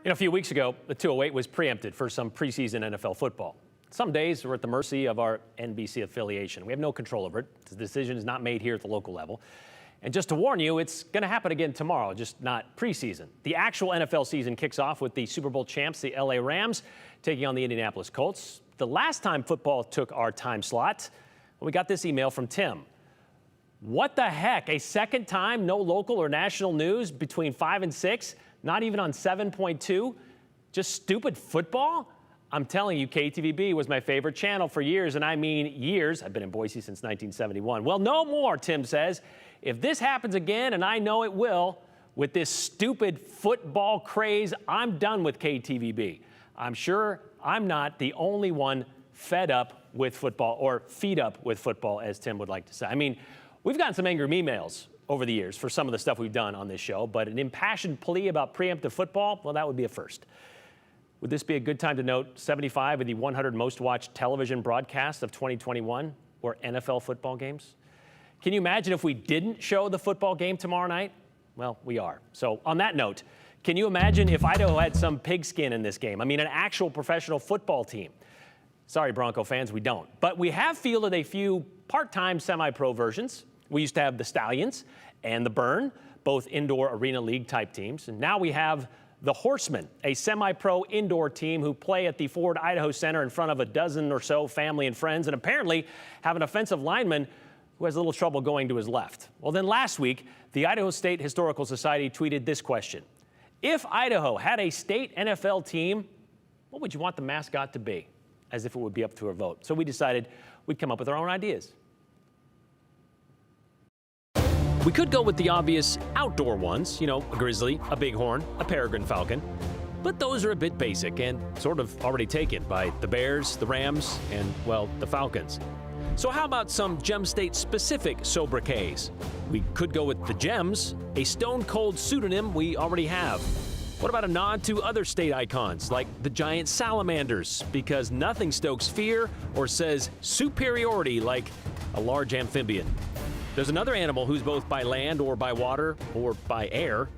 A few weeks ago, the 208 was preempted for some preseason NFL football. Some days we're at the mercy of our NBC affiliation. We have no control over it. The decision is not made here at the local level. And just to warn you, it's going to happen again tomorrow, just not preseason. The actual NFL season kicks off with the Super Bowl champs, the LA Rams, taking on the Indianapolis Colts. The last time football took our time slot, we got this email from Tim. What the heck? A second time, no local or national news between 5 and 6? Not even on 7.2? Just stupid football? I'm telling you, KTVB was my favorite channel for years, and I mean years. I've been in Boise since 1971. Well, no more, Tim says. If this happens again, and I know it will, with this stupid football craze, I'm done with KTVB. I'm sure I'm not the only one fed up with football, or feed up with football, as Tim would like to say. I mean, we've gotten some angry emails over the years for some of the stuff we've done on this show, but an impassioned plea about preemptive football, well, that would be a first. Would this be a good time to note 75 of the 100 most watched television broadcasts of 2021 were NFL football games? Can you imagine if we didn't show the football game tomorrow night? Well, we are. So on that note, can you imagine if Idaho had some pigskin in this game? I mean, an actual professional football team. Sorry, Bronco fans, we don't. But we have fielded a few part-time semi-pro versions. We used to have the Stallions and the Burn, both indoor arena league type teams. And now we have the Horsemen, a semi-pro indoor team who play at the Ford Idaho Center in front of a dozen or so family and friends, and apparently have an offensive lineman who has a little trouble going to his left. Well, then last week, the Idaho State Historical Society tweeted this question. If Idaho had a state NFL team, what would you want the mascot to be? As if it would be up to a vote. So we decided we'd come up with our own ideas. We could go with the obvious outdoor ones, a grizzly, a bighorn, a peregrine falcon. But those are a bit basic and sort of already taken by the Bears, the Rams, and, well, the Falcons. So how about some Gem State-specific sobriquets? We could go with the Gems, a stone-cold pseudonym we already have. What about a nod to other state icons, like the giant salamanders, because nothing stokes fear or says superiority like a large amphibian. There's another animal who's both by land or by water or by air,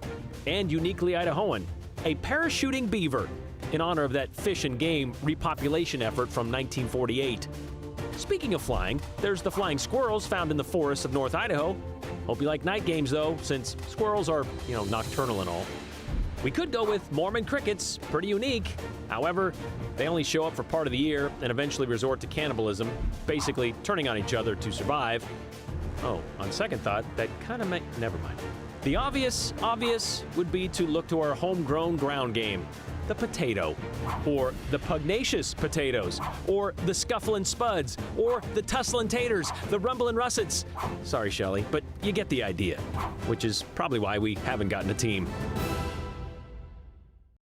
and uniquely Idahoan, a parachuting beaver, in honor of that fish and game repopulation effort from 1948. Speaking of flying, there's the flying squirrels found in the forests of North Idaho. Hope you like night games, though, since squirrels are, nocturnal and all. We could go with Mormon crickets, pretty unique. However, they only show up for part of the year and eventually resort to cannibalism, basically turning on each other to survive. Oh, on second thought, that kind of never mind. The obvious would be to look to our homegrown ground game, the potato, or the pugnacious potatoes, or the scufflin' spuds, or the tusslin' taters, the rumblin' russets. Sorry, Shelley, but you get the idea, which is probably why we haven't gotten a team.